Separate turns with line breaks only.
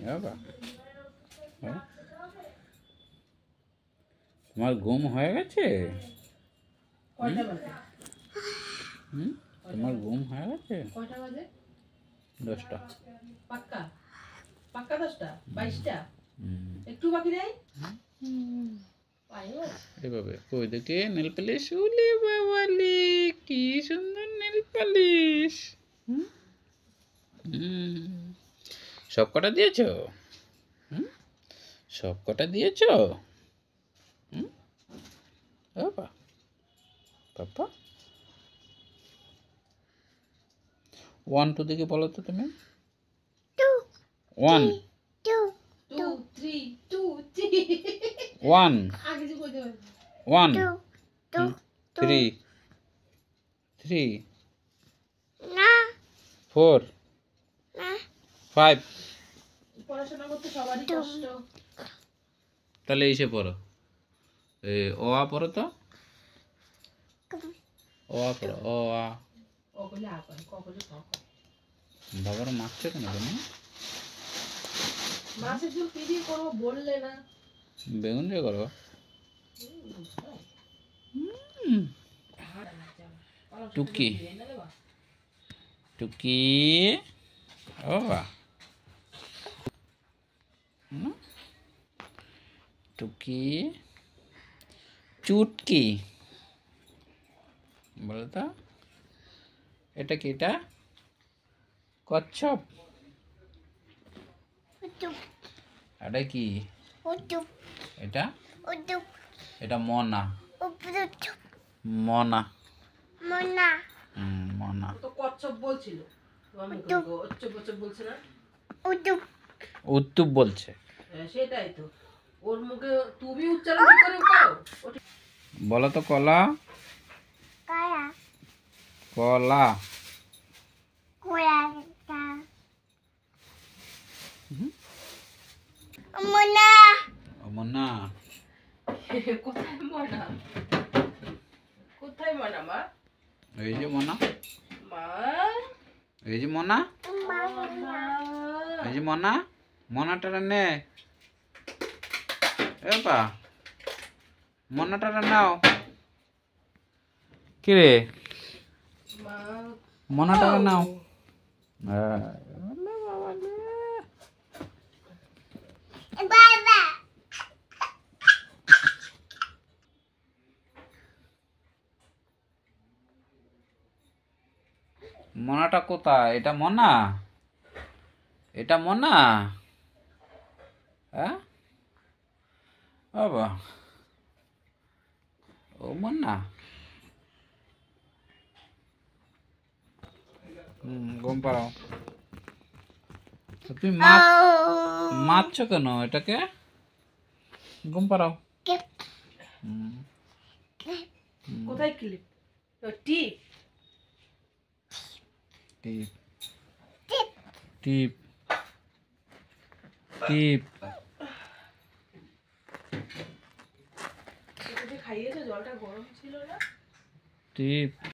বাবা, তোমার ঘুম হয়ে গেছে? তোমার ঘুম হয়ে গেছে? 10টা।
পাক্কা পাক্কা 10টা 22টা একটু বাকি নেই।
এভাবে কই দেখে নেল পালিশ, উলে বাবালে কি সুন্দর নেল পালিশ। সব কটা দিয়েছো? সব কটা দিয়েছো? বাবা, পাপা 1 2 দেখে বলো তো তুমি। 1
2 3 2 3
1
আগে যে কইতে হবে
1 3 3
না
4
না
5।
পড়াশোনা করতে সবারই কষ্ট।
তাহলে এসে পড়ো, ও আ পড়ো তো, ও আ পড়ো, ও আ।
ও কইলে আ করে ক কইলে ক করে।
বাবার মারছে কেন তুমি?
মাছের ঝোল কি দিয়ে করবো বললে না?
বেগুন দিয়ে করো। টুকি টুকি, ও বাবা, টুকি চুটকি বলো তো, এটা কি? এটা কচ্ছপ। এটা কি? এটা এটা মনা। মনা মনা।
তো কচ্ছপ বলছিল, আমি কচ্ছপ কচ্ছপ বলছিল না,
উত্তুপ বলছে।
সেটাই তো, ওর মুখে তুমি উচ্চারণ কি করে করো?
বলো তো কলা। কলা মনা।
কোথায় মনা? কোথায় মনা মা?
এই যে মনা,
মা
এই যে মনা, এই যে মনা, মনাটা নে। এপা মনাটা নাও। কি রে, মনাটা নাও। মনাটা কোথায়? এটা মনা, এটা মনা। হ্যাঁ বাবা, ও মনা। ঘুম পাড়াও। তুমি মারছো কেন এটাকে? ঘুম পাড়াও।
কোথায় ক্লিপ? টিপ
টিপ টিপ টিপ।
খাইয়েছো, জলটা গরম ছিল না?
টিপ।